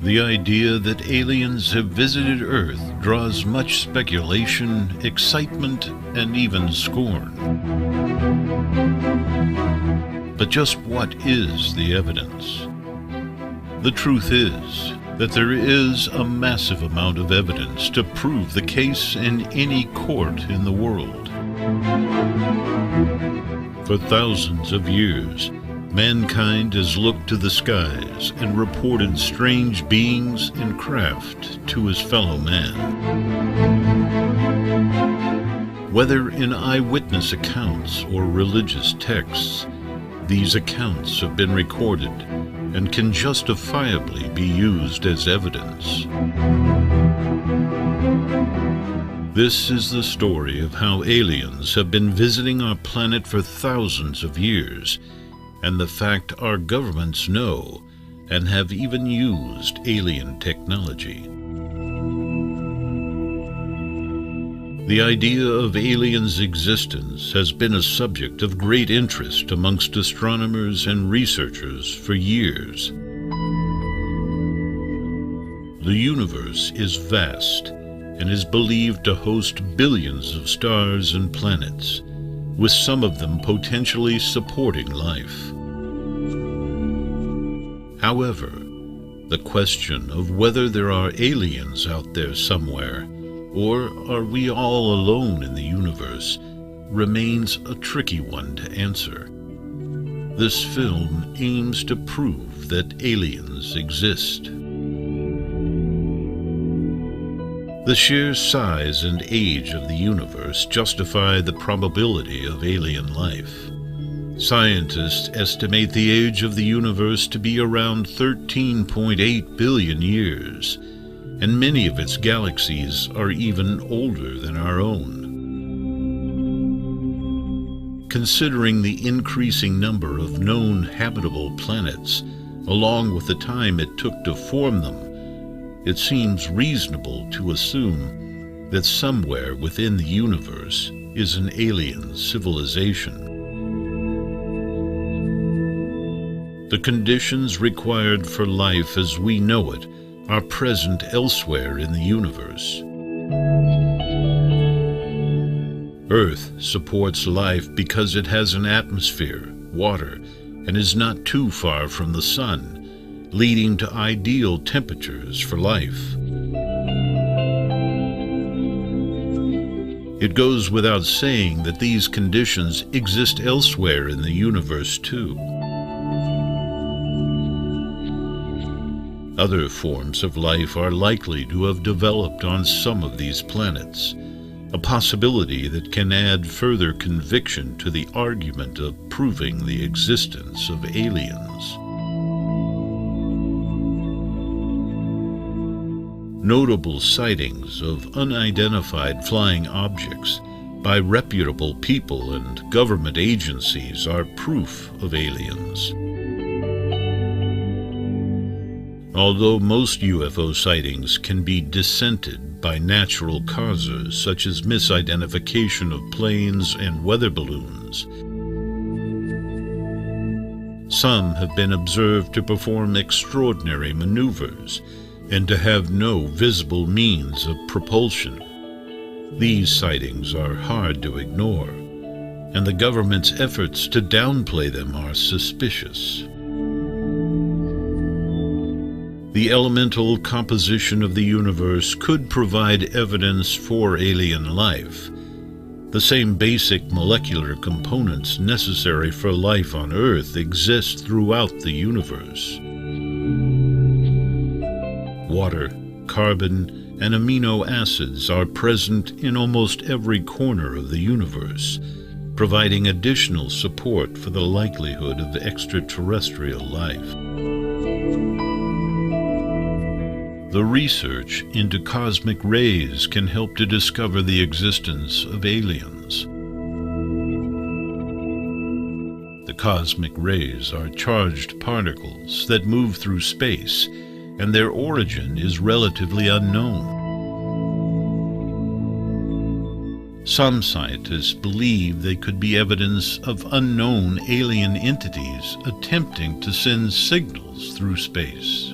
The idea that aliens have visited Earth draws much speculation, excitement, and even scorn. But just what is the evidence? The truth is that there is a massive amount of evidence to prove the case in any court in the world. For thousands of years, mankind has looked to the skies and reported strange beings and craft to his fellow man. Whether in eyewitness accounts or religious texts, these accounts have been recorded and can justifiably be used as evidence. This is the story of how aliens have been visiting our planet for thousands of years, and the fact our governments know and have even used alien technology. The idea of aliens' existence has been a subject of great interest amongst astronomers and researchers for years. The universe is vast and is believed to host billions of stars and planets, with some of them potentially supporting life. However, the question of whether there are aliens out there somewhere, or are we all alone in the universe, remains a tricky one to answer. This film aims to prove that aliens exist. The sheer size and age of the universe justify the probability of alien life. Scientists estimate the age of the universe to be around 13.8 billion years, and many of its galaxies are even older than our own. Considering the increasing number of known habitable planets, along with the time it took to form them, it seems reasonable to assume that somewhere within the universe is an alien civilization. The conditions required for life as we know it are present elsewhere in the universe. Earth supports life because it has an atmosphere, water, and is not too far from the sun, leading to ideal temperatures for life. It goes without saying that these conditions exist elsewhere in the universe too. Other forms of life are likely to have developed on some of these planets, a possibility that can add further conviction to the argument of proving the existence of aliens. Notable sightings of unidentified flying objects by reputable people and government agencies are proof of aliens. Although most UFO sightings can be dissented by natural causes such as misidentification of planes and weather balloons, some have been observed to perform extraordinary maneuvers and to have no visible means of propulsion. These sightings are hard to ignore, and the government's efforts to downplay them are suspicious. The elemental composition of the universe could provide evidence for alien life. The same basic molecular components necessary for life on Earth exist throughout the universe. Water, carbon, and amino acids are present in almost every corner of the universe, providing additional support for the likelihood of extraterrestrial life. The research into cosmic rays can help to discover the existence of aliens. The cosmic rays are charged particles that move through space, and their origin is relatively unknown. Some scientists believe they could be evidence of unknown alien entities attempting to send signals through space.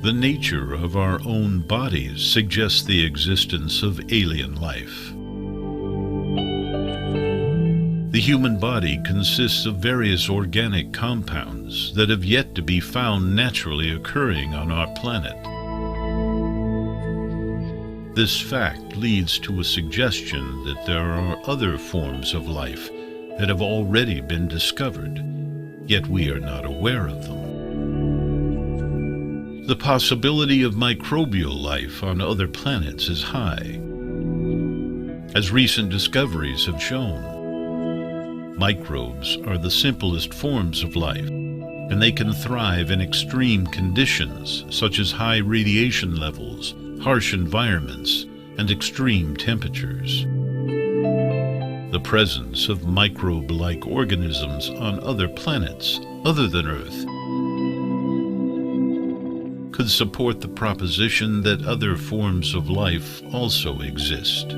The nature of our own bodies suggests the existence of alien life. The human body consists of various organic compounds that have yet to be found naturally occurring on our planet. This fact leads to a suggestion that there are other forms of life that have already been discovered, yet we are not aware of them. The possibility of microbial life on other planets is high, as recent discoveries have shown. Microbes are the simplest forms of life, and they can thrive in extreme conditions such as high radiation levels, harsh environments, and extreme temperatures. The presence of microbe-like organisms on other planets other than Earth could support the proposition that other forms of life also exist.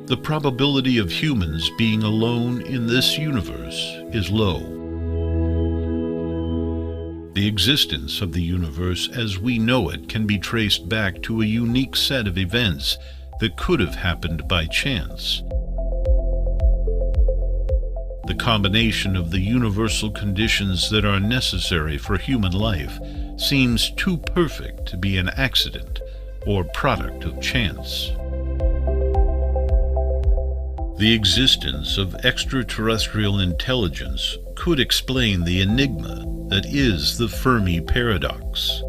The probability of humans being alone in this universe is low. The existence of the universe as we know it can be traced back to a unique set of events that could have happened by chance. The combination of the universal conditions that are necessary for human life seems too perfect to be an accident or product of chance. The existence of extraterrestrial intelligence could explain the enigma that is the Fermi paradox.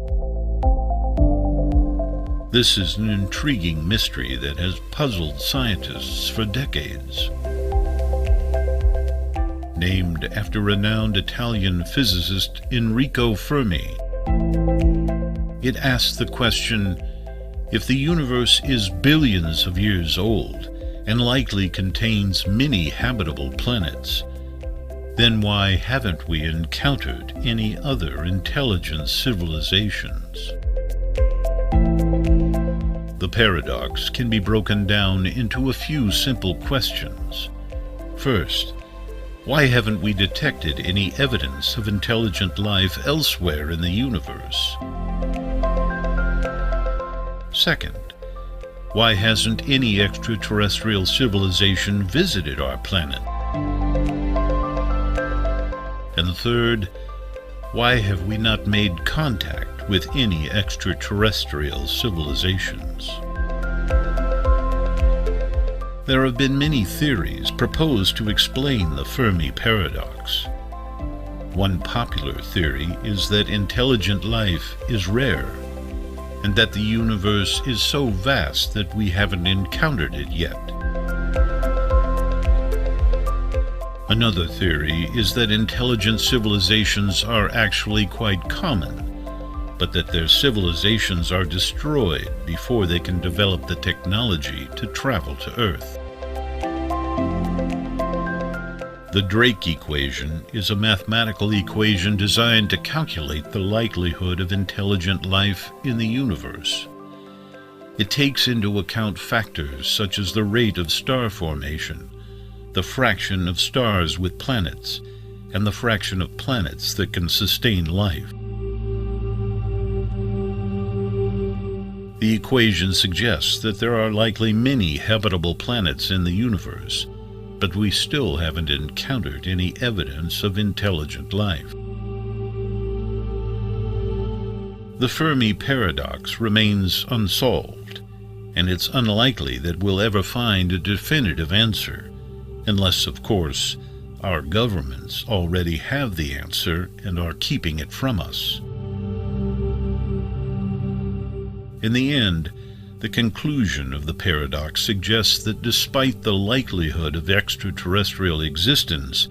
This is an intriguing mystery that has puzzled scientists for decades. Named after renowned Italian physicist Enrico Fermi, it asks the question, if the universe is billions of years old and likely contains many habitable planets, then why haven't we encountered any other intelligent civilizations? The paradox can be broken down into a few simple questions. First, why haven't we detected any evidence of intelligent life elsewhere in the universe? Second, why hasn't any extraterrestrial civilization visited our planet? And third, why have we not made contact with any extraterrestrial civilizations? There have been many theories proposed to explain the Fermi paradox. One popular theory is that intelligent life is rare, and that the universe is so vast that we haven't encountered it yet. Another theory is that intelligent civilizations are actually quite common, but that their civilizations are destroyed before they can develop the technology to travel to Earth. The Drake equation is a mathematical equation designed to calculate the likelihood of intelligent life in the universe. It takes into account factors such as the rate of star formation, the fraction of stars with planets, and the fraction of planets that can sustain life. The equation suggests that there are likely many habitable planets in the universe, but we still haven't encountered any evidence of intelligent life. The Fermi paradox remains unsolved, and it's unlikely that we'll ever find a definitive answer, unless, of course, our governments already have the answer and are keeping it from us. In the end, the conclusion of the paradox suggests that despite the likelihood of extraterrestrial existence,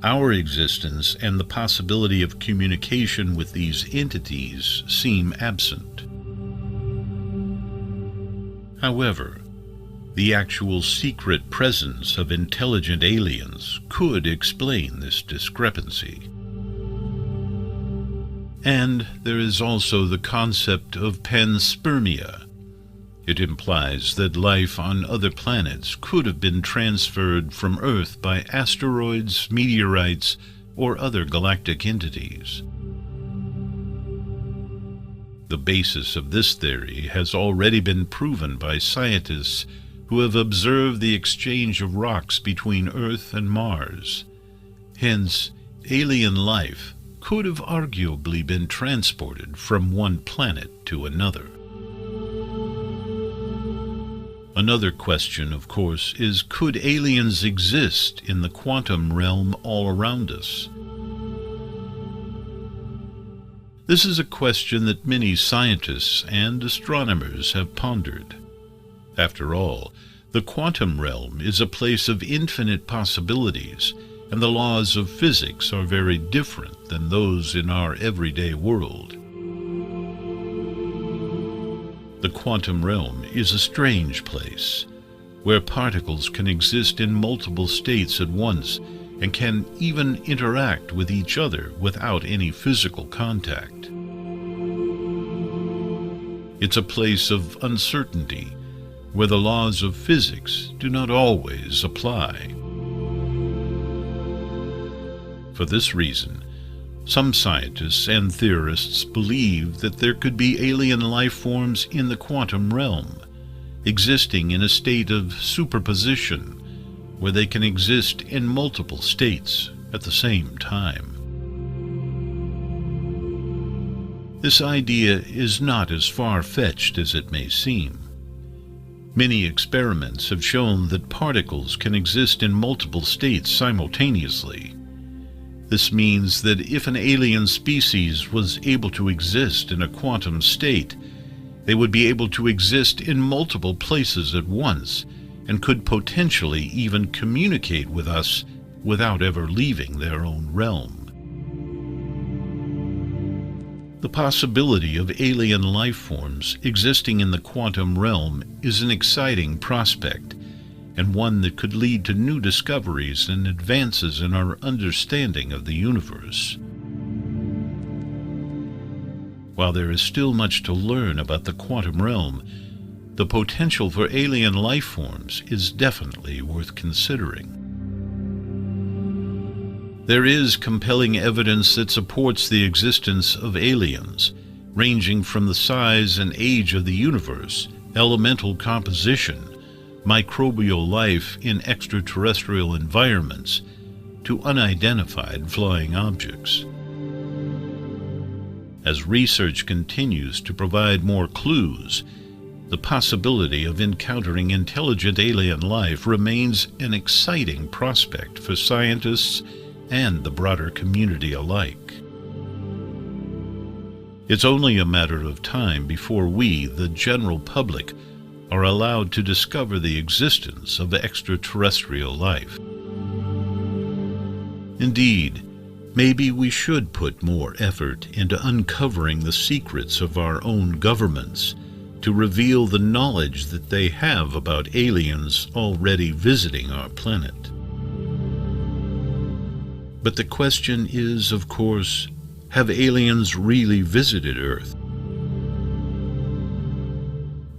our existence and the possibility of communication with these entities seem absent. However, the actual secret presence of intelligent aliens could explain this discrepancy. And there is also the concept of panspermia. It implies that life on other planets could have been transferred from Earth by asteroids, meteorites, or other galactic entities. The basis of this theory has already been proven by scientists who have observed the exchange of rocks between Earth and Mars. Hence, alien life could have arguably been transported from one planet to another. Another question, of course, is could aliens exist in the quantum realm all around us? This is a question that many scientists and astronomers have pondered. After all, the quantum realm is a place of infinite possibilities, and the laws of physics are very different than those in our everyday world. The quantum realm is a strange place, where particles can exist in multiple states at once and can even interact with each other without any physical contact. It's a place of uncertainty, where the laws of physics do not always apply. For this reason, some scientists and theorists believe that there could be alien life forms in the quantum realm, existing in a state of superposition, where they can exist in multiple states at the same time. This idea is not as far-fetched as it may seem. Many experiments have shown that particles can exist in multiple states simultaneously. This means that if an alien species was able to exist in a quantum state, they would be able to exist in multiple places at once and could potentially even communicate with us without ever leaving their own realm. The possibility of alien life forms existing in the quantum realm is an exciting prospect, and one that could lead to new discoveries and advances in our understanding of the universe. While there is still much to learn about the quantum realm, the potential for alien life forms is definitely worth considering. There is compelling evidence that supports the existence of aliens, ranging from the size and age of the universe, elemental composition, microbial life in extraterrestrial environments, to unidentified flying objects. As research continues to provide more clues, the possibility of encountering intelligent alien life remains an exciting prospect for scientists and the broader community alike. It's only a matter of time before we, the general public, are allowed to discover the existence of extraterrestrial life. Indeed, maybe we should put more effort into uncovering the secrets of our own governments to reveal the knowledge that they have about aliens already visiting our planet. But the question is, of course, have aliens really visited Earth?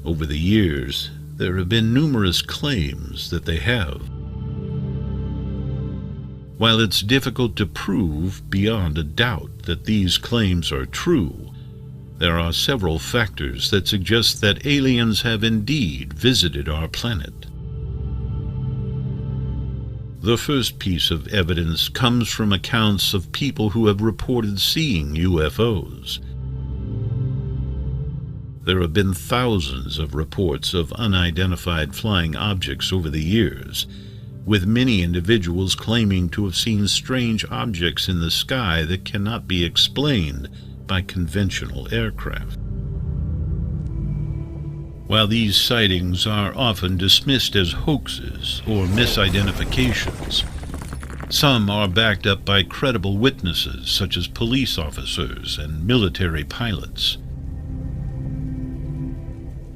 Over the years, there have been numerous claims that they have. While it's difficult to prove beyond a doubt that these claims are true, there are several factors that suggest that aliens have indeed visited our planet. The first piece of evidence comes from accounts of people who have reported seeing UFOs. There have been thousands of reports of unidentified flying objects over the years, with many individuals claiming to have seen strange objects in the sky that cannot be explained by conventional aircraft. While these sightings are often dismissed as hoaxes or misidentifications, some are backed up by credible witnesses such as police officers and military pilots.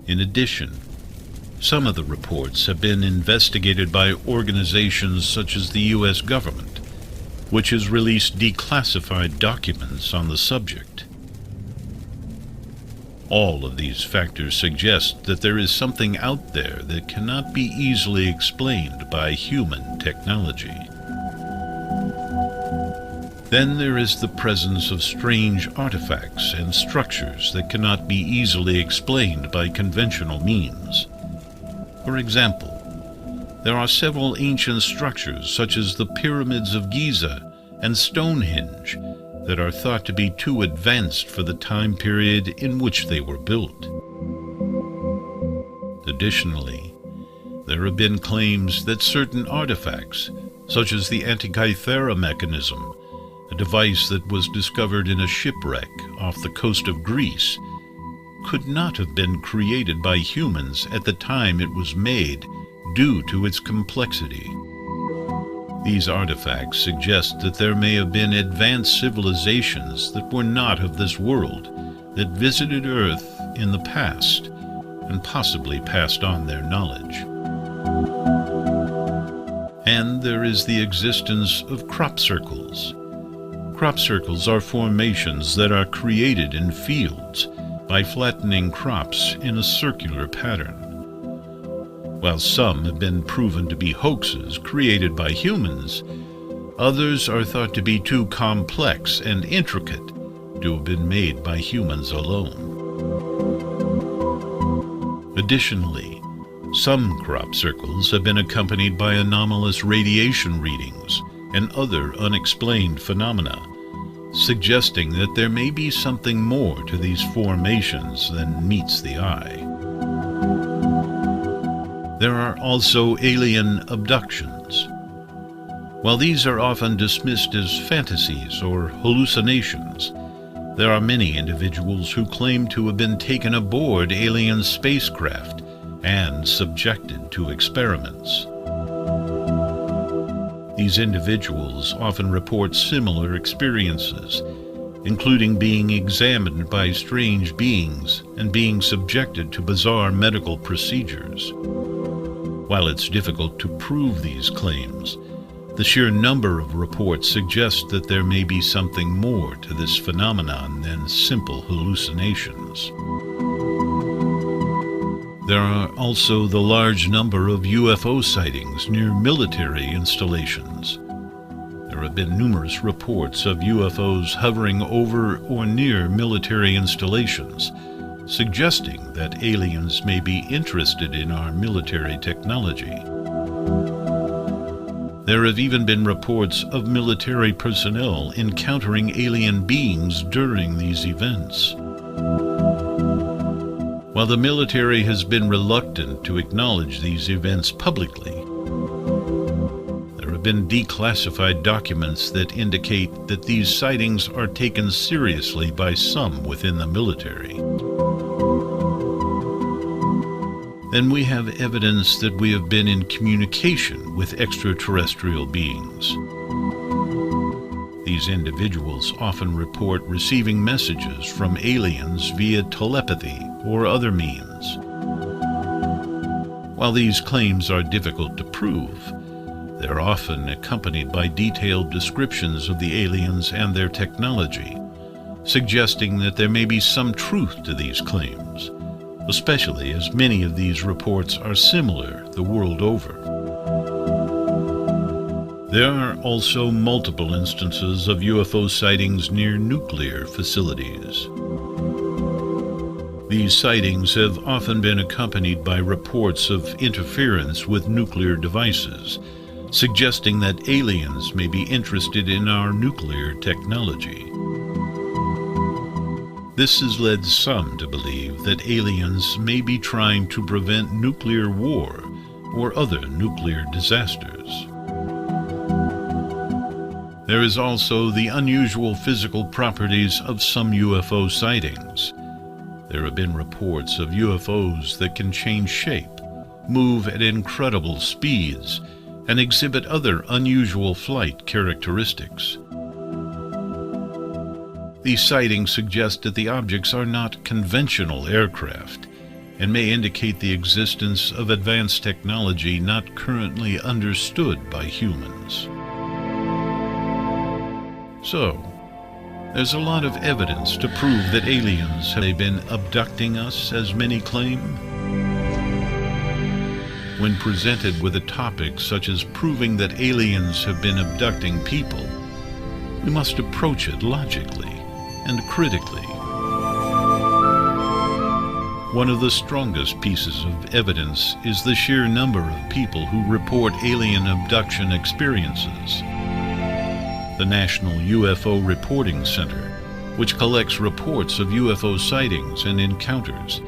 In addition, some of the reports have been investigated by organizations such as the U.S. government, which has released declassified documents on the subject. All of these factors suggest that there is something out there that cannot be easily explained by human technology. Then there is the presence of strange artifacts and structures that cannot be easily explained by conventional means. For example, there are several ancient structures such as the pyramids of Giza and Stonehenge that are thought to be too advanced for the time period in which they were built. Additionally, there have been claims that certain artifacts, such as the Antikythera mechanism, a device that was discovered in a shipwreck off the coast of Greece, could not have been created by humans at the time it was made due to its complexity. These artifacts suggest that there may have been advanced civilizations that were not of this world that visited Earth in the past and possibly passed on their knowledge. And there is the existence of crop circles. Crop circles are formations that are created in fields by flattening crops in a circular pattern. While some have been proven to be hoaxes created by humans, others are thought to be too complex and intricate to have been made by humans alone. Additionally, some crop circles have been accompanied by anomalous radiation readings and other unexplained phenomena, suggesting that there may be something more to these formations than meets the eye. There are also alien abductions. While these are often dismissed as fantasies or hallucinations, there are many individuals who claim to have been taken aboard alien spacecraft and subjected to experiments. These individuals often report similar experiences, including being examined by strange beings and being subjected to bizarre medical procedures. While it's difficult to prove these claims, the sheer number of reports suggests that there may be something more to this phenomenon than simple hallucinations. There are also the large number of UFO sightings near military installations. There have been numerous reports of UFOs hovering over or near military installations, suggesting that aliens may be interested in our military technology. There have even been reports of military personnel encountering alien beings during these events. While the military has been reluctant to acknowledge these events publicly, there have been declassified documents that indicate that these sightings are taken seriously by some within the military. Then we have evidence that we have been in communication with extraterrestrial beings. These individuals often report receiving messages from aliens via telepathy or other means. While these claims are difficult to prove, they're often accompanied by detailed descriptions of the aliens and their technology, suggesting that there may be some truth to these claims, especially as many of these reports are similar the world over. There are also multiple instances of UFO sightings near nuclear facilities. These sightings have often been accompanied by reports of interference with nuclear devices, suggesting that aliens may be interested in our nuclear technology. This has led some to believe that aliens may be trying to prevent nuclear war or other nuclear disasters. There is also the unusual physical properties of some UFO sightings. There have been reports of UFOs that can change shape, move at incredible speeds, and exhibit other unusual flight characteristics. These sightings suggest that the objects are not conventional aircraft and may indicate the existence of advanced technology not currently understood by humans. So, there's a lot of evidence to prove that aliens have been abducting us, as many claim. When presented with a topic such as proving that aliens have been abducting people, we must approach it logically and critically. One of the strongest pieces of evidence is the sheer number of people who report alien abduction experiences. The National UFO Reporting Center, which collects reports of UFO sightings and encounters,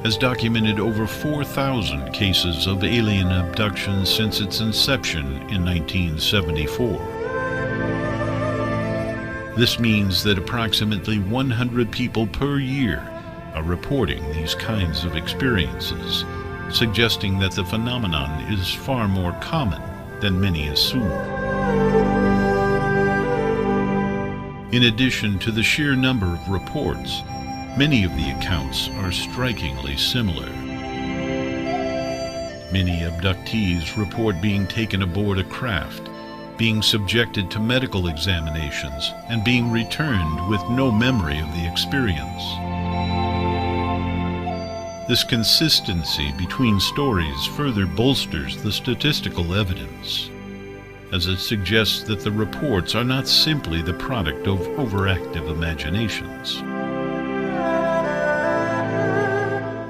has documented over 4,000 cases of alien abduction since its inception in 1974. This means that approximately 100 people per year are reporting these kinds of experiences, suggesting that the phenomenon is far more common than many assume. In addition to the sheer number of reports, many of the accounts are strikingly similar. Many abductees report being taken aboard a craft, being subjected to medical examinations, and being returned with no memory of the experience. This consistency between stories further bolsters the statistical evidence, as it suggests that the reports are not simply the product of overactive imaginations.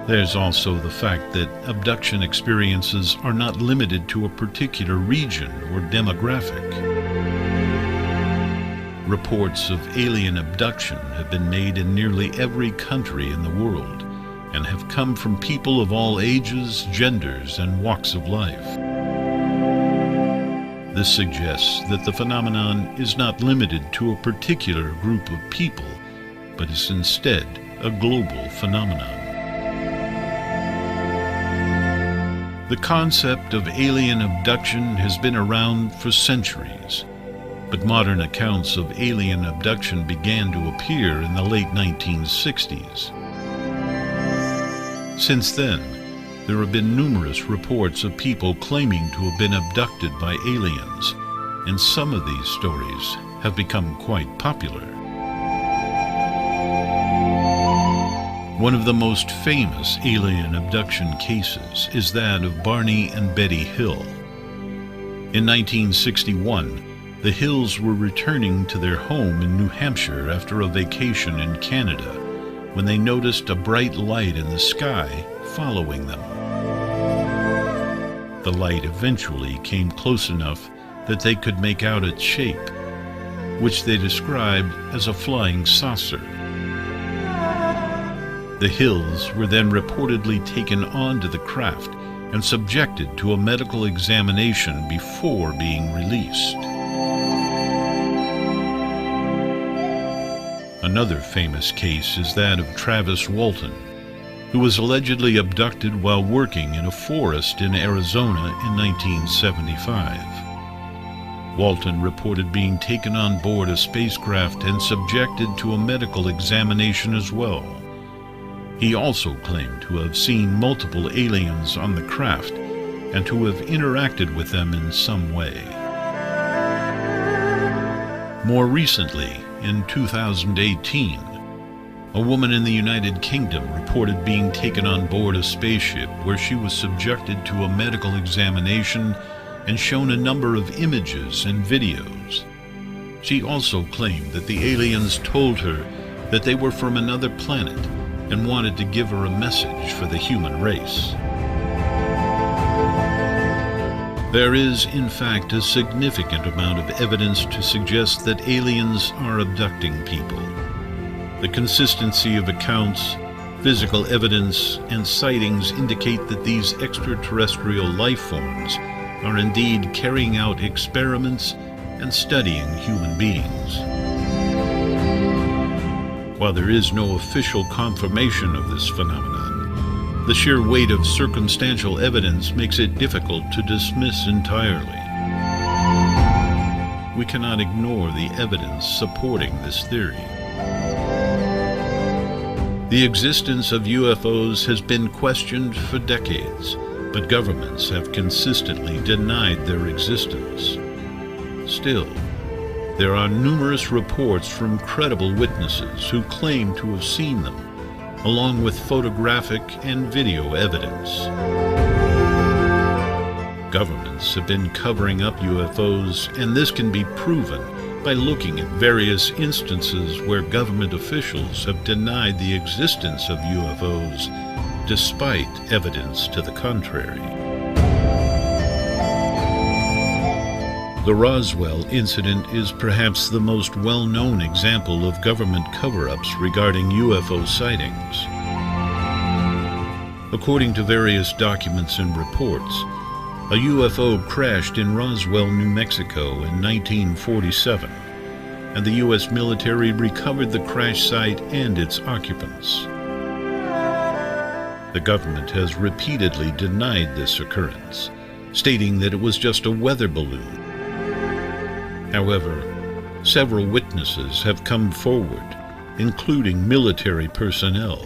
There's also the fact that abduction experiences are not limited to a particular region or demographic. Reports of alien abduction have been made in nearly every country in the world, and have come from people of all ages, genders, and walks of life. This suggests that the phenomenon is not limited to a particular group of people, but is instead a global phenomenon. The concept of alien abduction has been around for centuries, but modern accounts of alien abduction began to appear in the late 1960s. Since then, there have been numerous reports of people claiming to have been abducted by aliens, and some of these stories have become quite popular. One of the most famous alien abduction cases is that of Barney and Betty Hill. In 1961, the Hills were returning to their home in New Hampshire after a vacation in Canada, when they noticed a bright light in the sky following them. The light eventually came close enough that they could make out its shape, which they described as a flying saucer. The Hills were then reportedly taken onto the craft and subjected to a medical examination before being released. Another famous case is that of Travis Walton, who was allegedly abducted while working in a forest in Arizona in 1975. Walton reported being taken on board a spacecraft and subjected to a medical examination as well. He also claimed to have seen multiple aliens on the craft and to have interacted with them in some way. More recently, in 2018, a woman in the United Kingdom reported being taken on board a spaceship where she was subjected to a medical examination and shown a number of images and videos. She also claimed that the aliens told her that they were from another planet and wanted to give her a message for the human race. There is, in fact, a significant amount of evidence to suggest that aliens are abducting people. The consistency of accounts, physical evidence, and sightings indicate that these extraterrestrial life forms are indeed carrying out experiments and studying human beings. While there is no official confirmation of this phenomenon, the sheer weight of circumstantial evidence makes it difficult to dismiss entirely. We cannot ignore the evidence supporting this theory. The existence of UFOs has been questioned for decades, but governments have consistently denied their existence. Still, there are numerous reports from credible witnesses who claim to have seen them, along with photographic and video evidence. Governments have been covering up UFOs, and this can be proven by looking at various instances where government officials have denied the existence of UFOs despite evidence to the contrary. The Roswell incident is perhaps the most well-known example of government cover-ups regarding UFO sightings. According to various documents and reports, a UFO crashed in Roswell, New Mexico in 1947, and the U.S. military recovered the crash site and its occupants. The government has repeatedly denied this occurrence, stating that it was just a weather balloon. However, several witnesses have come forward, including military personnel,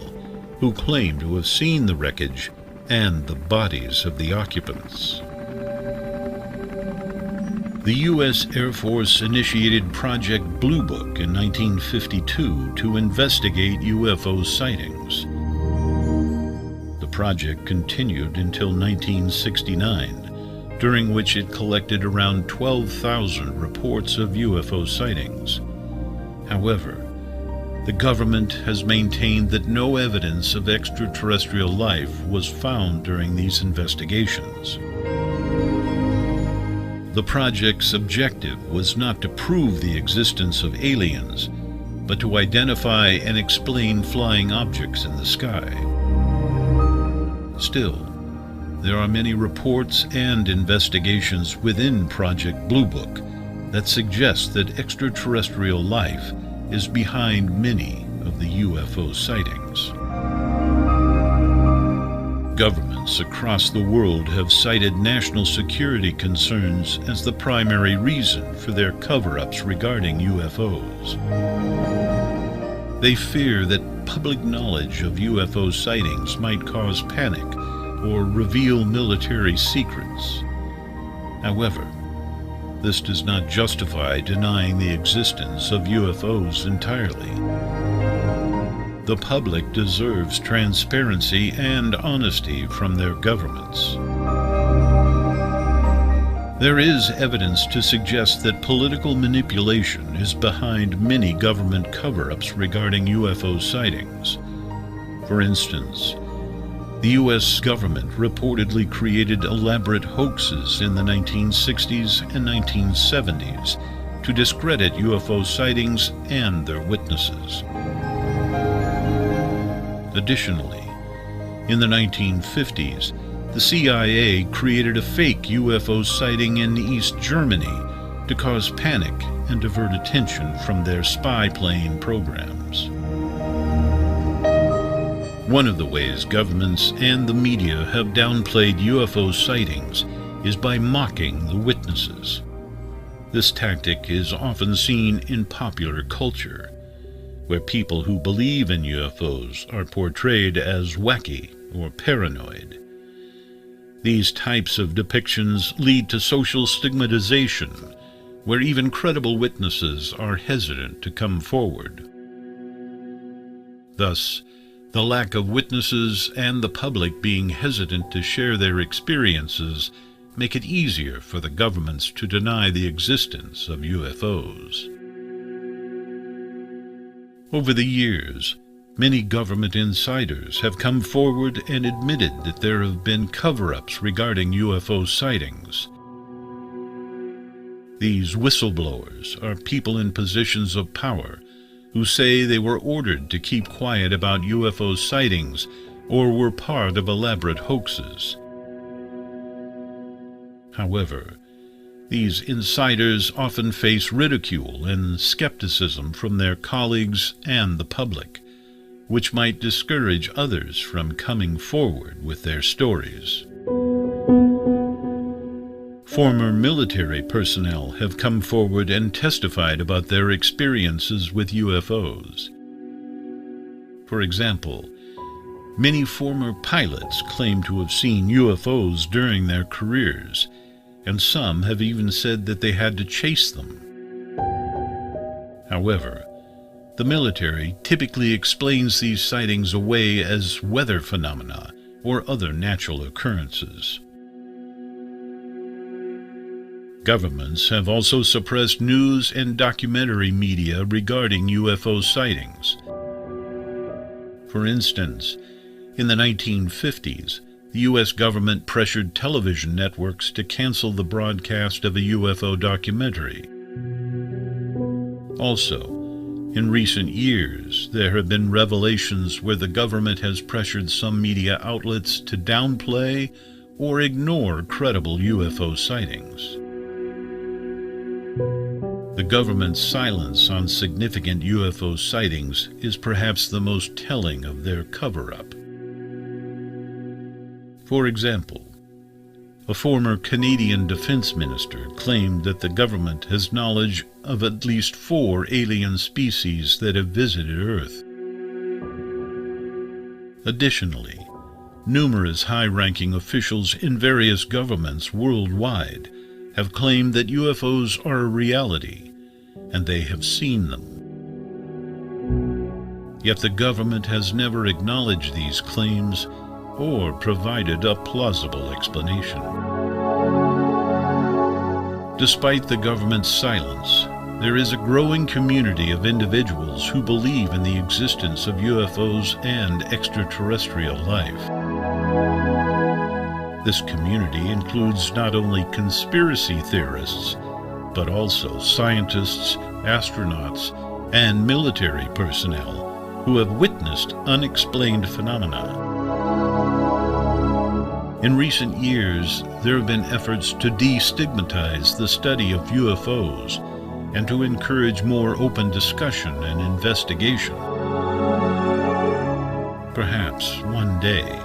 who claim to have seen the wreckage and the bodies of the occupants. The U.S. Air Force initiated Project Blue Book in 1952 to investigate UFO sightings. The project continued until 1969, during which it collected around 12,000 reports of UFO sightings. However, the government has maintained that no evidence of extraterrestrial life was found during these investigations. The project's objective was not to prove the existence of aliens, but to identify and explain flying objects in the sky. Still, there are many reports and investigations within Project Blue Book that suggest that extraterrestrial life is behind many of the UFO sightings. Governments across the world have cited national security concerns as the primary reason for their cover-ups regarding UFOs. They fear that public knowledge of UFO sightings might cause panic or reveal military secrets. However, this does not justify denying the existence of UFOs entirely. The public deserves transparency and honesty from their governments. There is evidence to suggest that political manipulation is behind many government cover-ups regarding UFO sightings. For instance, the U.S. government reportedly created elaborate hoaxes in the 1960s and 1970s to discredit UFO sightings and their witnesses. Additionally, in the 1950s, the CIA created a fake UFO sighting in East Germany to cause panic and divert attention from their spy plane programs. One of the ways governments and the media have downplayed UFO sightings is by mocking the witnesses. This tactic is often seen in popular culture, where people who believe in UFOs are portrayed as wacky or paranoid. These types of depictions lead to social stigmatization, where even credible witnesses are hesitant to come forward. Thus, the lack of witnesses and the public being hesitant to share their experiences make it easier for the governments to deny the existence of UFOs. Over the years, many government insiders have come forward and admitted that there have been cover-ups regarding UFO sightings. These whistleblowers are people in positions of power who say they were ordered to keep quiet about UFO sightings or were part of elaborate hoaxes. However, these insiders often face ridicule and skepticism from their colleagues and the public, which might discourage others from coming forward with their stories. Former military personnel have come forward and testified about their experiences with UFOs. For example, many former pilots claim to have seen UFOs during their careers, and some have even said that they had to chase them. However, the military typically explains these sightings away as weather phenomena or other natural occurrences. Governments have also suppressed news and documentary media regarding UFO sightings. For instance, in the 1950s, the U.S. government pressured television networks to cancel the broadcast of a UFO documentary. Also, in recent years, there have been revelations where the government has pressured some media outlets to downplay or ignore credible UFO sightings. The government's silence on significant UFO sightings is perhaps the most telling of their cover-up. For example, a former Canadian defense minister claimed that the government has knowledge of at least 4 alien species that have visited Earth. Additionally, numerous high-ranking officials in various governments worldwide have claimed that UFOs are a reality, and they have seen them. Yet the government has never acknowledged these claims or provided a plausible explanation. Despite the government's silence, there is a growing community of individuals who believe in the existence of UFOs and extraterrestrial life. This community includes not only conspiracy theorists, but also scientists, astronauts, and military personnel who have witnessed unexplained phenomena. In recent years, there have been efforts to destigmatize the study of UFOs and to encourage more open discussion and investigation. Perhaps one day,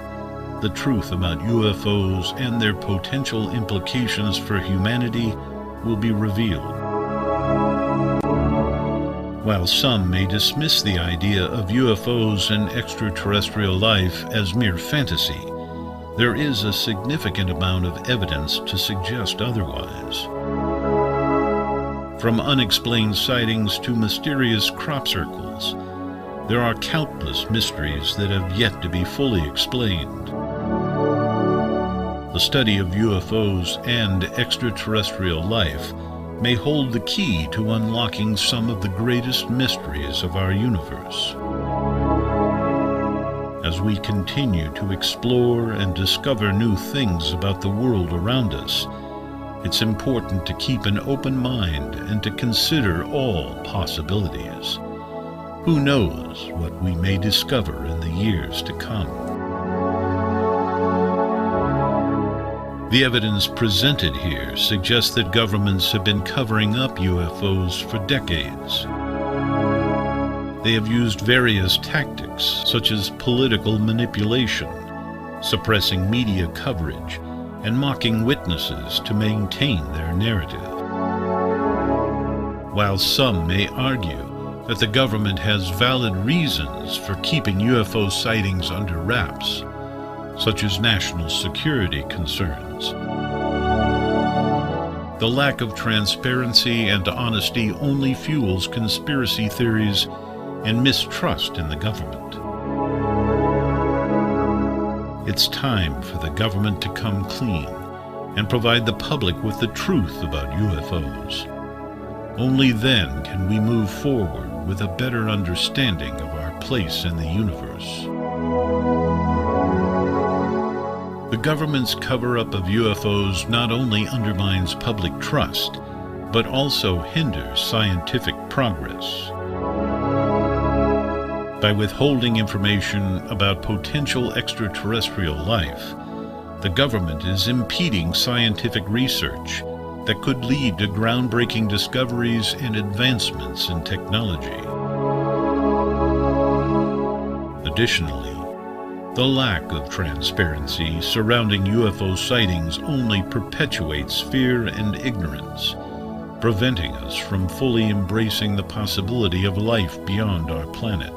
the truth about UFOs and their potential implications for humanity will be revealed. While some may dismiss the idea of UFOs and extraterrestrial life as mere fantasy, there is a significant amount of evidence to suggest otherwise. From unexplained sightings to mysterious crop circles, there are countless mysteries that have yet to be fully explained. The study of UFOs and extraterrestrial life may hold the key to unlocking some of the greatest mysteries of our universe. As we continue to explore and discover new things about the world around us, it's important to keep an open mind and to consider all possibilities. Who knows what we may discover in the years to come? The evidence presented here suggests that governments have been covering up UFOs for decades. They have used various tactics, such as political manipulation, suppressing media coverage, and mocking witnesses to maintain their narrative. While some may argue that the government has valid reasons for keeping UFO sightings under wraps, such as national security concerns, the lack of transparency and honesty only fuels conspiracy theories and mistrust in the government. It's time for the government to come clean and provide the public with the truth about UFOs. Only then can we move forward with a better understanding of our place in the universe. The government's cover-up of UFOs not only undermines public trust, but also hinders scientific progress. By withholding information about potential extraterrestrial life, the government is impeding scientific research that could lead to groundbreaking discoveries and advancements in technology. Additionally, the lack of transparency surrounding UFO sightings only perpetuates fear and ignorance, preventing us from fully embracing the possibility of life beyond our planet.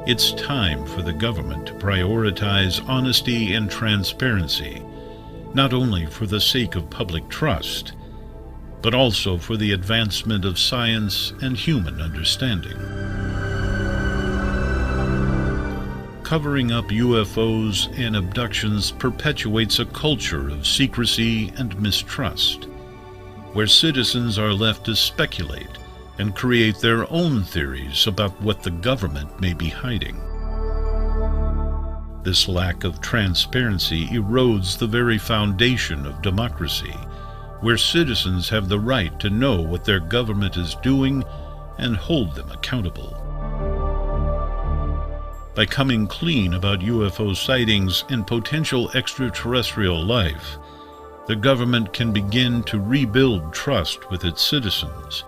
It's time for the government to prioritize honesty and transparency, not only for the sake of public trust, but also for the advancement of science and human understanding. covering up UFOs and abductions perpetuates a culture of secrecy and mistrust, where citizens are left to speculate and create their own theories about what the government may be hiding. This lack of transparency erodes the very foundation of democracy, where citizens have the right to know what their government is doing and hold them accountable. By coming clean about UFO sightings and potential extraterrestrial life, the government can begin to rebuild trust with its citizens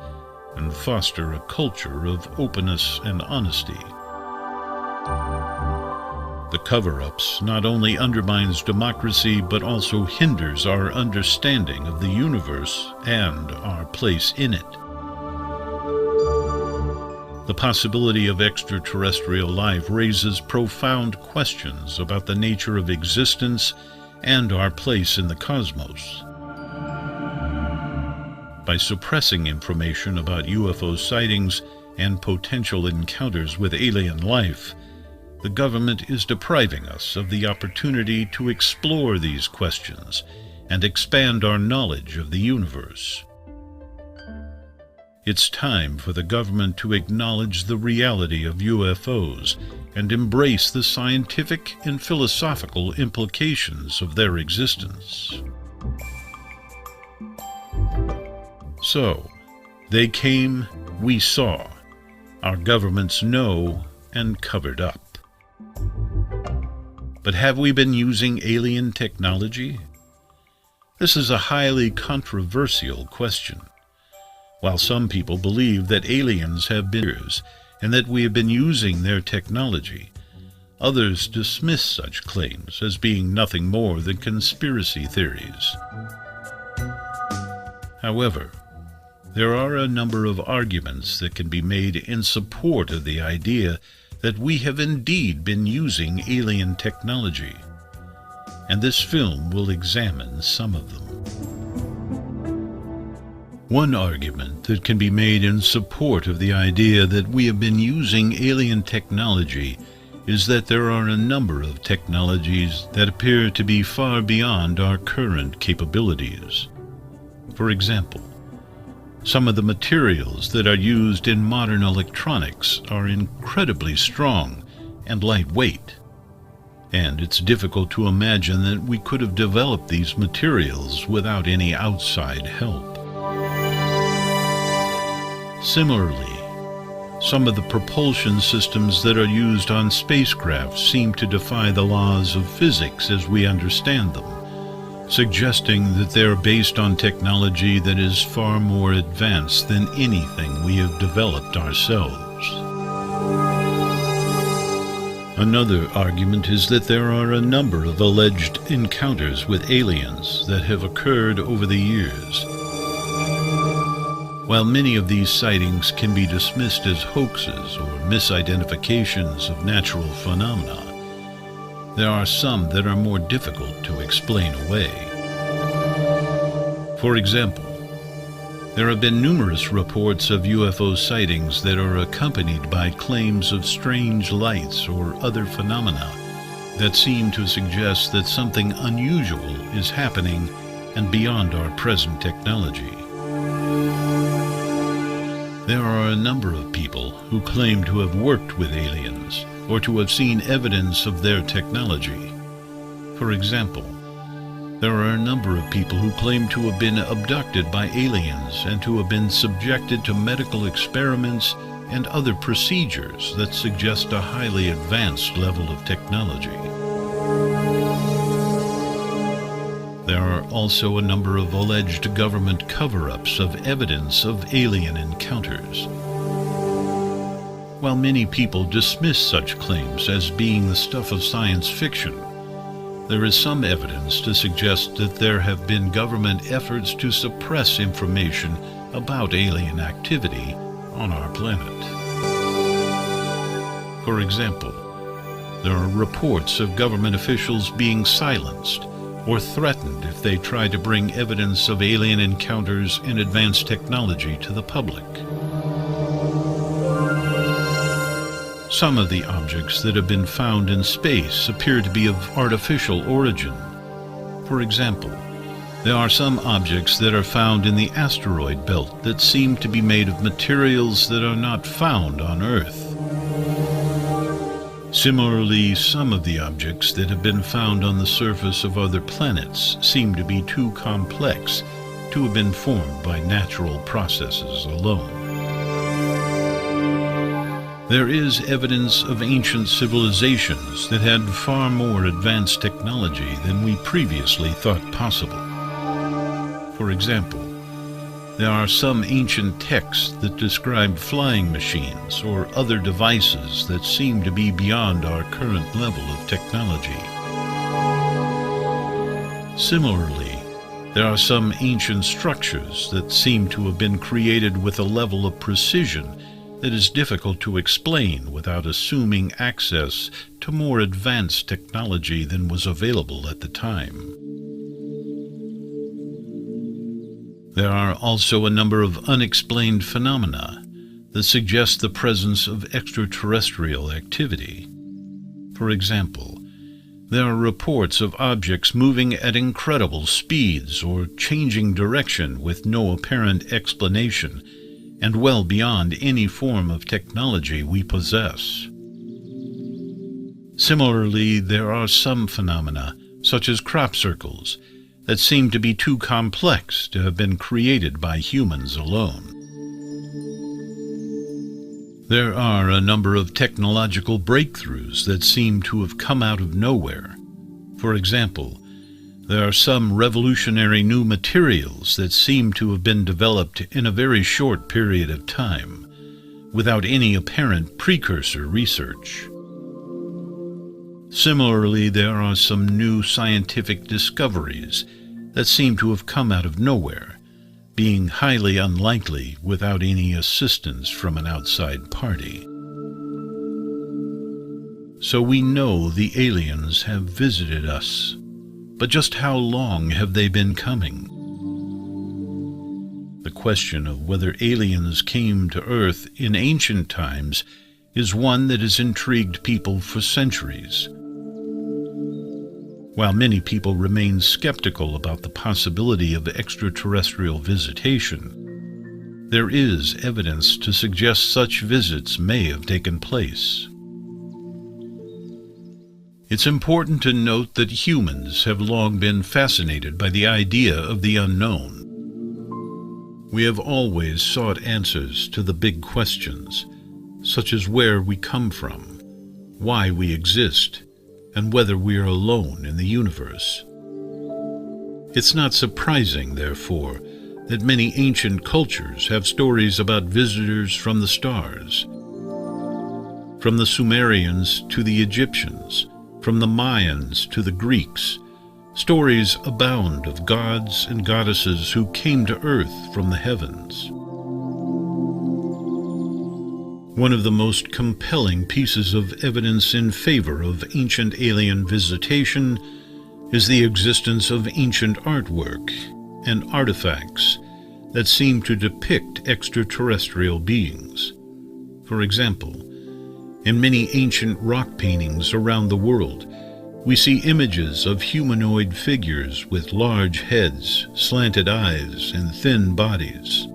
and foster a culture of openness and honesty. The cover-ups not only undermines democracy but also hinders our understanding of the universe and our place in it. The possibility of extraterrestrial life raises profound questions about the nature of existence and our place in the cosmos. By suppressing information about UFO sightings and potential encounters with alien life, the government is depriving us of the opportunity to explore these questions and expand our knowledge of the universe. It's time for the government to acknowledge the reality of UFOs and embrace the scientific and philosophical implications of their existence. So, they came, we saw. Our governments know and covered up. But have we been using alien technology? This is a highly controversial question. While some people believe that aliens have been here and that we have been using their technology, others dismiss such claims as being nothing more than conspiracy theories. However, there are a number of arguments that can be made in support of the idea that we have indeed been using alien technology, and this film will examine some of them. One argument that can be made in support of the idea that we have been using alien technology is that there are a number of technologies that appear to be far beyond our current capabilities. For example, some of the materials that are used in modern electronics are incredibly strong and lightweight, and it's difficult to imagine that we could have developed these materials without any outside help. Similarly, some of the propulsion systems that are used on spacecraft seem to defy the laws of physics as we understand them, suggesting that they are based on technology that is far more advanced than anything we have developed ourselves. Another argument is that there are a number of alleged encounters with aliens that have occurred over the years. While many of these sightings can be dismissed as hoaxes or misidentifications of natural phenomena, there are some that are more difficult to explain away. For example, there have been numerous reports of UFO sightings that are accompanied by claims of strange lights or other phenomena that seem to suggest that something unusual is happening and beyond our present technology. There are a number of people who claim to have worked with aliens or to have seen evidence of their technology. For example, there are a number of people who claim to have been abducted by aliens and to have been subjected to medical experiments and other procedures that suggest a highly advanced level of technology. There are also a number of alleged government cover-ups of evidence of alien encounters. While many people dismiss such claims as being the stuff of science fiction, there is some evidence to suggest that there have been government efforts to suppress information about alien activity on our planet. For example, there are reports of government officials being silenced or threatened if they try to bring evidence of alien encounters and advanced technology to the public. Some of the objects that have been found in space appear to be of artificial origin. For example, there are some objects that are found in the asteroid belt that seem to be made of materials that are not found on Earth. Similarly, some of the objects that have been found on the surface of other planets seem to be too complex to have been formed by natural processes alone. There is evidence of ancient civilizations that had far more advanced technology than we previously thought possible. For example, there are some ancient texts that describe flying machines or other devices that seem to be beyond our current level of technology. Similarly, there are some ancient structures that seem to have been created with a level of precision that is difficult to explain without assuming access to more advanced technology than was available at the time. There are also a number of unexplained phenomena that suggest the presence of extraterrestrial activity. For example, there are reports of objects moving at incredible speeds or changing direction with no apparent explanation, and well beyond any form of technology we possess. Similarly, there are some phenomena, such as crop circles, that seem to be too complex to have been created by humans alone. There are a number of technological breakthroughs that seem to have come out of nowhere. For example, there are some revolutionary new materials that seem to have been developed in a very short period of time, without any apparent precursor research. Similarly, there are some new scientific discoveries that seem to have come out of nowhere, being highly unlikely without any assistance from an outside party. So we know the aliens have visited us, but just how long have they been coming? The question of whether aliens came to Earth in ancient times is one that has intrigued people for centuries. While many people remain skeptical about the possibility of extraterrestrial visitation, there is evidence to suggest such visits may have taken place. It's important to note that humans have long been fascinated by the idea of the unknown. We have always sought answers to the big questions, such as where we come from, why we exist, and whether we are alone in the universe. It's not surprising, therefore, that many ancient cultures have stories about visitors from the stars. From the Sumerians to the Egyptians, from the Mayans to the Greeks, stories abound of gods and goddesses who came to Earth from the heavens. One of the most compelling pieces of evidence in favor of ancient alien visitation is the existence of ancient artwork and artifacts that seem to depict extraterrestrial beings. For example, in many ancient rock paintings around the world, we see images of humanoid figures with large heads, slanted eyes, and thin bodies.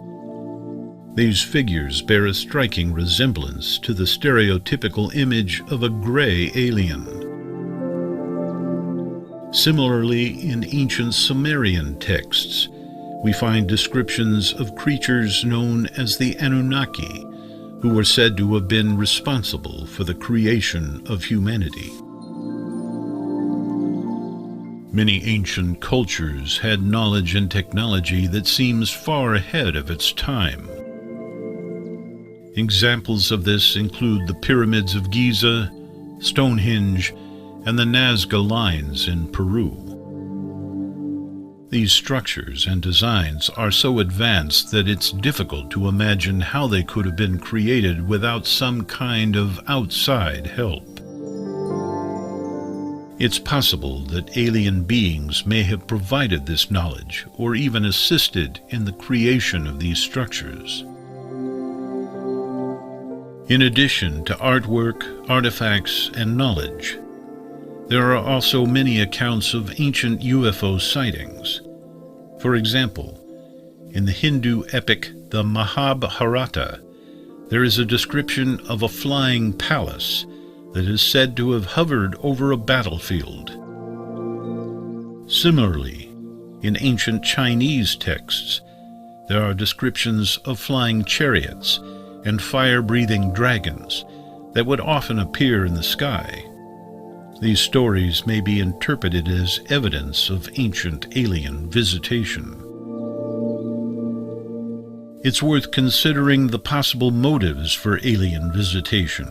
These figures bear a striking resemblance to the stereotypical image of a gray alien. Similarly, in ancient Sumerian texts, we find descriptions of creatures known as the Anunnaki, who were said to have been responsible for the creation of humanity. Many ancient cultures had knowledge and technology that seems far ahead of its time. Examples of this include the pyramids of Giza, Stonehenge, and the Nazca lines in Peru. These structures and designs are so advanced that it's difficult to imagine how they could have been created without some kind of outside help. It's possible that alien beings may have provided this knowledge or even assisted in the creation of these structures. In addition to artwork, artifacts, and knowledge, there are also many accounts of ancient UFO sightings. For example, in the Hindu epic the Mahabharata, there is a description of a flying palace that is said to have hovered over a battlefield. Similarly, in ancient Chinese texts, there are descriptions of flying chariots and fire-breathing dragons that would often appear in the sky. These stories may be interpreted as evidence of ancient alien visitation. It's worth considering the possible motives for alien visitation.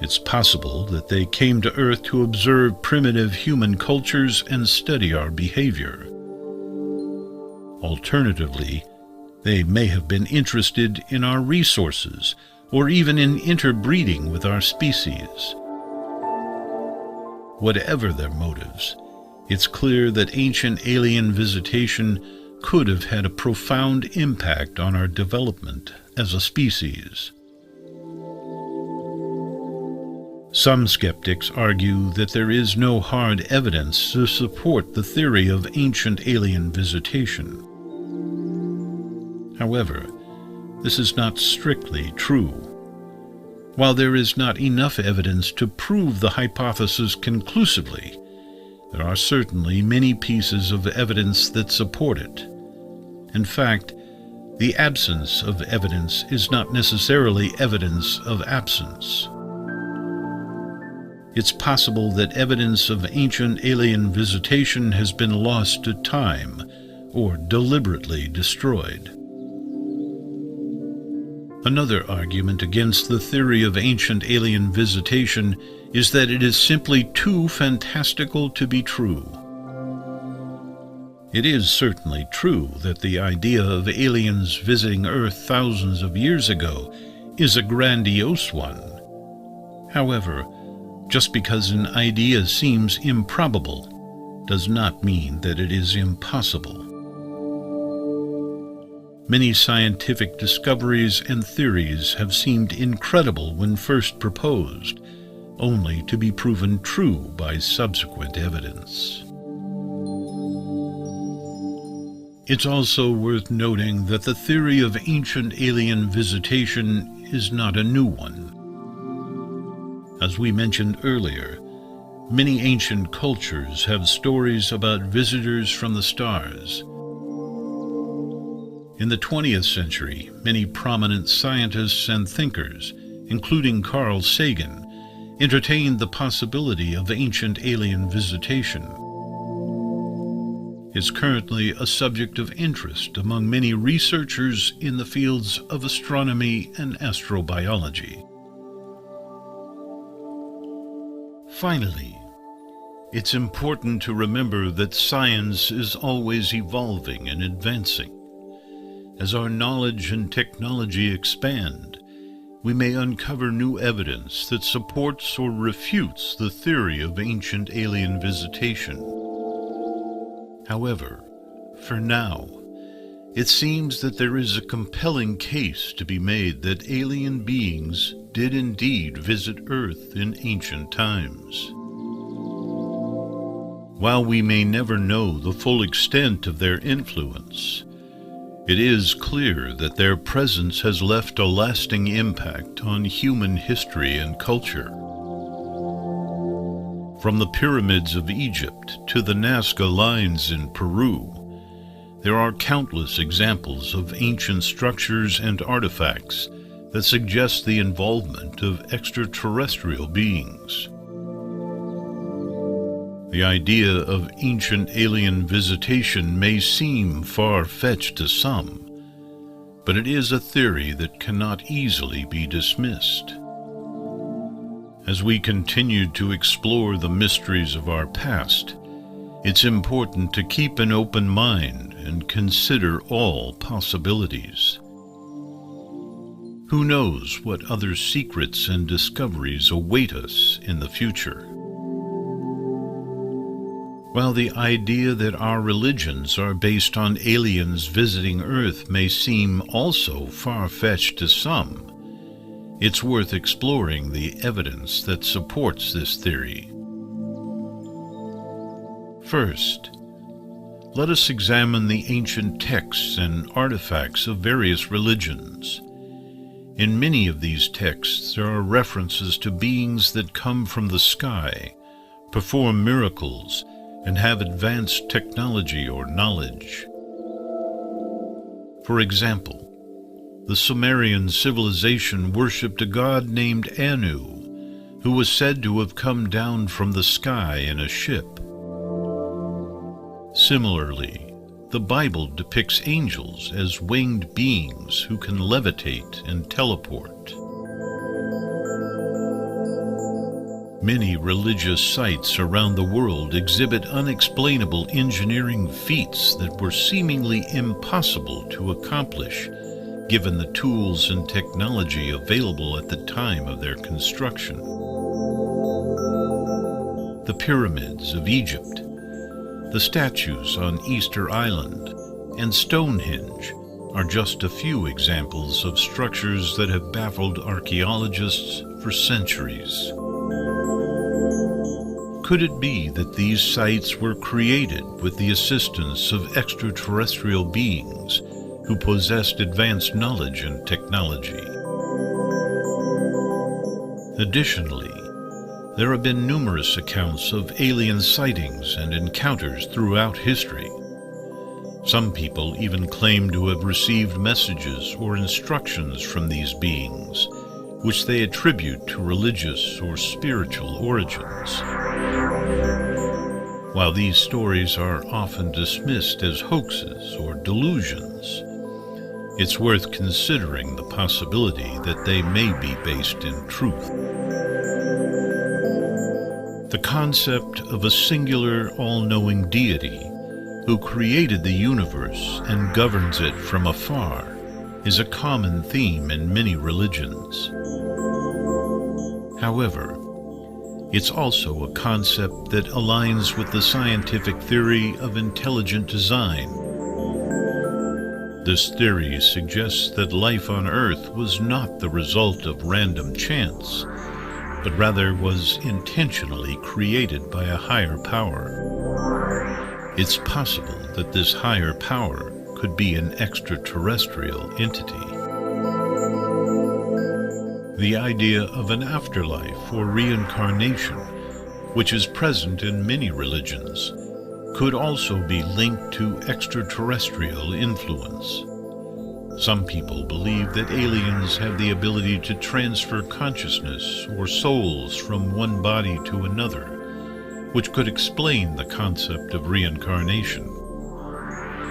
It's possible that they came to Earth to observe primitive human cultures and study our behavior. Alternatively, they may have been interested in our resources or even in interbreeding with our species. Whatever their motives, it's clear that ancient alien visitation could have had a profound impact on our development as a species. Some skeptics argue that there is no hard evidence to support the theory of ancient alien visitation. However, this is not strictly true. While there is not enough evidence to prove the hypothesis conclusively, there are certainly many pieces of evidence that support it. In fact, the absence of evidence is not necessarily evidence of absence. It's possible that evidence of ancient alien visitation has been lost to time or deliberately destroyed. Another argument against the theory of ancient alien visitation is that it is simply too fantastical to be true. It is certainly true that the idea of aliens visiting Earth thousands of years ago is a grandiose one. However, just because an idea seems improbable does not mean that it is impossible. Many scientific discoveries and theories have seemed incredible when first proposed, only to be proven true by subsequent evidence. It's also worth noting that the theory of ancient alien visitation is not a new one. As we mentioned earlier, many ancient cultures have stories about visitors from the stars. In the 20th century, many prominent scientists and thinkers, including Carl Sagan, entertained the possibility of ancient alien visitation. It's currently a subject of interest among many researchers in the fields of astronomy and astrobiology. Finally, it's important to remember that science is always evolving and advancing. As our knowledge and technology expand, we may uncover new evidence that supports or refutes the theory of ancient alien visitation. However, for now, it seems that there is a compelling case to be made that alien beings did indeed visit Earth in ancient times. While we may never know the full extent of their influence, it is clear that their presence has left a lasting impact on human history and culture. From the pyramids of Egypt to the Nazca lines in Peru, there are countless examples of ancient structures and artifacts that suggest the involvement of extraterrestrial beings. The idea of ancient alien visitation may seem far-fetched to some, but it is a theory that cannot easily be dismissed. As we continue to explore the mysteries of our past, it's important to keep an open mind and consider all possibilities. Who knows what other secrets and discoveries await us in the future? While the idea that our religions are based on aliens visiting Earth may seem also far-fetched to some, It's worth exploring the evidence that supports this theory. First, let us examine the ancient texts and artifacts of various religions. In many of these texts, there are references to beings that come from the sky, perform miracles, and have advanced technology or knowledge. For example, the Sumerian civilization worshipped a god named Anu, who was said to have come down from the sky in a ship. Similarly, the Bible depicts angels as winged beings who can levitate and teleport. Many religious sites around the world exhibit unexplainable engineering feats that were seemingly impossible to accomplish, given the tools and technology available at the time of their construction. The pyramids of Egypt, the statues on Easter Island, and Stonehenge are just a few examples of structures that have baffled archaeologists for centuries. Could it be that these sites were created with the assistance of extraterrestrial beings who possessed advanced knowledge and technology? Additionally, there have been numerous accounts of alien sightings and encounters throughout history. Some people even claim to have received messages or instructions from these beings, which they attribute to religious or spiritual origins. While these stories are often dismissed as hoaxes or delusions, it's worth considering the possibility that they may be based in truth. The concept of a singular, all-knowing deity who created the universe and governs it from afar is a common theme in many religions. However, it's also a concept that aligns with the scientific theory of intelligent design. This theory suggests that life on Earth was not the result of random chance, but rather was intentionally created by a higher power. It's possible that this higher power could be an extraterrestrial entity. The idea of an afterlife or reincarnation, which is present in many religions, could also be linked to extraterrestrial influence. Some people believe that aliens have the ability to transfer consciousness or souls from one body to another, which could explain the concept of reincarnation.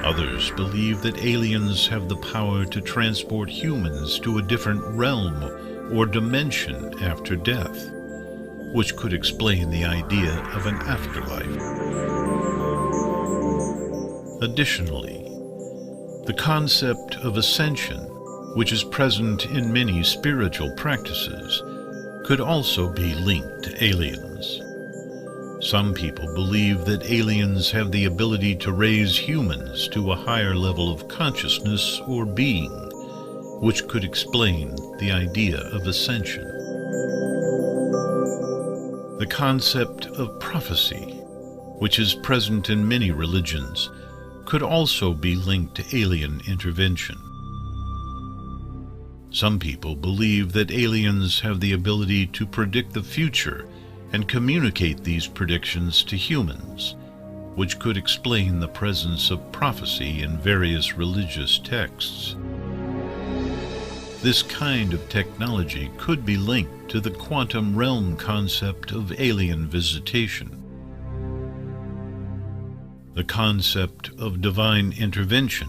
Others believe that aliens have the power to transport humans to a different realm or dimension after death, which could explain the idea of an afterlife. Additionally, the concept of ascension, which is present in many spiritual practices, could also be linked to aliens. Some people believe that aliens have the ability to raise humans to a higher level of consciousness or being, which could explain the idea of ascension. The concept of prophecy, which is present in many religions, could also be linked to alien intervention. Some people believe that aliens have the ability to predict the future and communicate these predictions to humans, which could explain the presence of prophecy in various religious texts. This kind of technology could be linked to the quantum realm concept of alien visitation. The concept of divine intervention,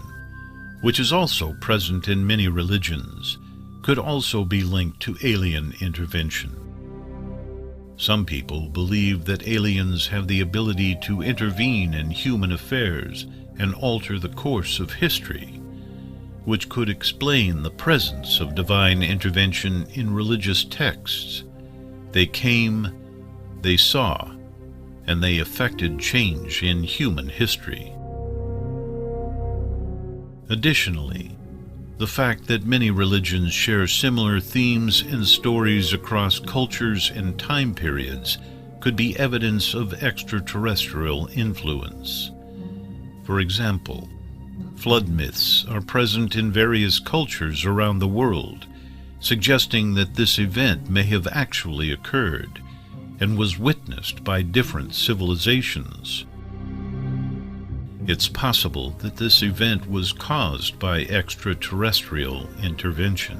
which is also present in many religions, could also be linked to alien intervention. Some people believe that aliens have the ability to intervene in human affairs and alter the course of history, which could explain the presence of divine intervention in religious texts. They came, they saw, and they effected change in human history. Additionally, The fact that many religions share similar themes and stories across cultures and time periods could be evidence of extraterrestrial influence. For example, flood myths are present in various cultures around the world, suggesting that this event may have actually occurred and was witnessed by different civilizations. It's possible that this event was caused by extraterrestrial intervention.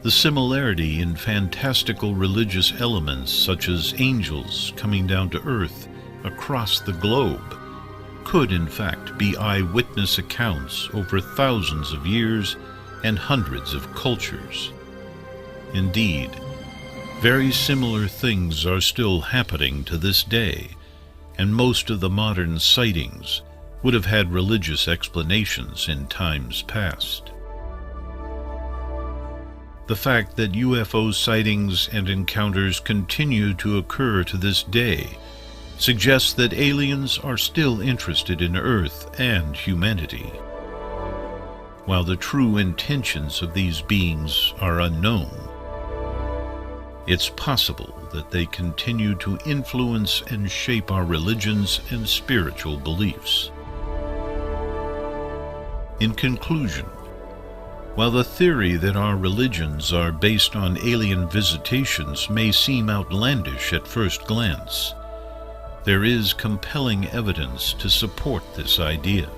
The similarity in fantastical religious elements such as angels coming down to Earth across the globe could in fact be eyewitness accounts over thousands of years and hundreds of cultures. Indeed, very similar things are still happening to this day, and most of the modern sightings would have had religious explanations in times past. The fact that UFO sightings and encounters continue to occur to this day suggests that aliens are still interested in Earth and humanity. While the true intentions of these beings are unknown, it's possible that they continue to influence and shape our religions and spiritual beliefs. In conclusion, while the theory that our religions are based on alien visitations may seem outlandish at first glance, there is compelling evidence to support this idea.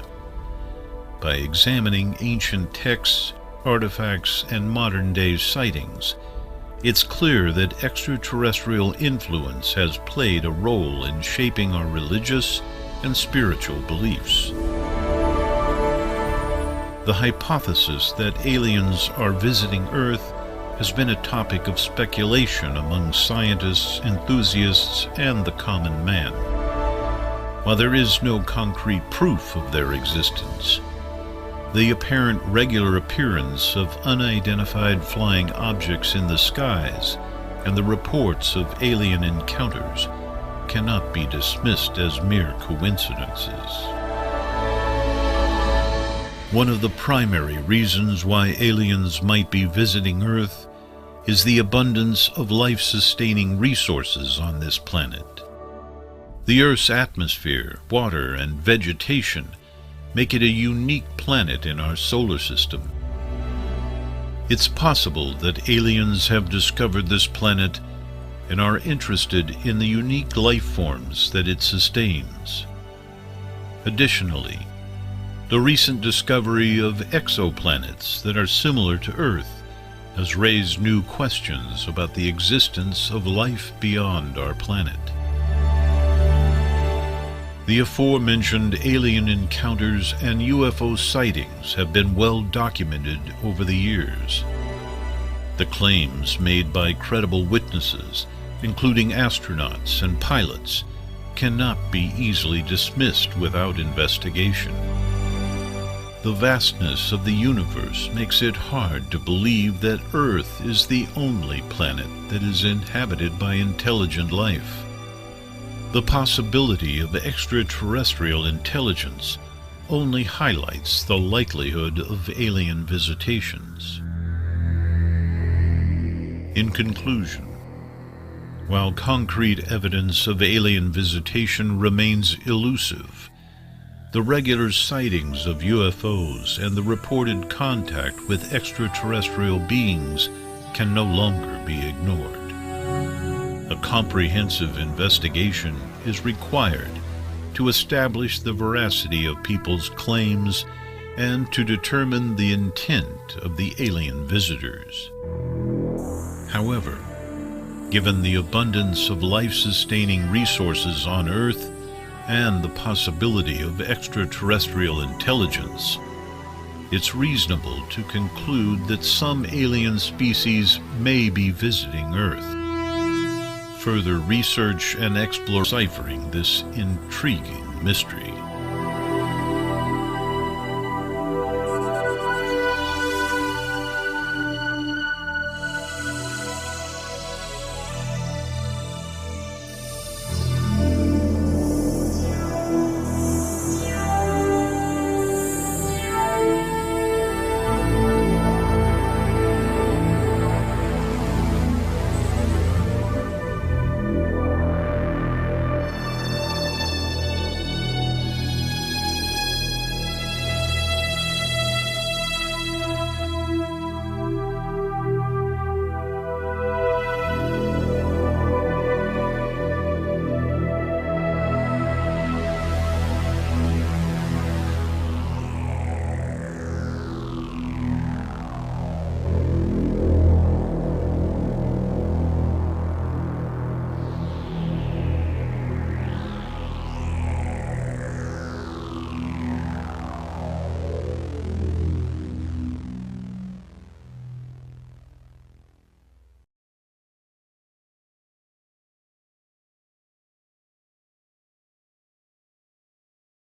By examining ancient texts, artifacts, and modern-day sightings, it's clear that extraterrestrial influence has played a role in shaping our religious and spiritual beliefs. The hypothesis that aliens are visiting Earth has been a topic of speculation among scientists, enthusiasts, and the common man. While there is no concrete proof of their existence, the apparent regular appearance of unidentified flying objects in the skies and the reports of alien encounters cannot be dismissed as mere coincidences. One of the primary reasons why aliens might be visiting Earth is the abundance of life-sustaining resources on this planet. The Earth's atmosphere, water, and vegetation make it a unique planet in our solar system. It's possible that aliens have discovered this planet and are interested in the unique life forms that it sustains. Additionally, the recent discovery of exoplanets that are similar to Earth has raised new questions about the existence of life beyond our planet. The aforementioned alien encounters and UFO sightings have been well documented over the years. The claims made by credible witnesses, including astronauts and pilots, cannot be easily dismissed without investigation. The vastness of the universe makes it hard to believe that Earth is the only planet that is inhabited by intelligent life. The possibility of extraterrestrial intelligence only highlights the likelihood of alien visitations. In conclusion, while concrete evidence of alien visitation remains elusive, the regular sightings of UFOs and the reported contact with extraterrestrial beings can no longer be ignored. A comprehensive investigation is required to establish the veracity of people's claims and to determine the intent of the alien visitors. However, given the abundance of life-sustaining resources on Earth and the possibility of extraterrestrial intelligence, it's reasonable to conclude that some alien species may be visiting Earth. Further research and deciphering this intriguing mystery.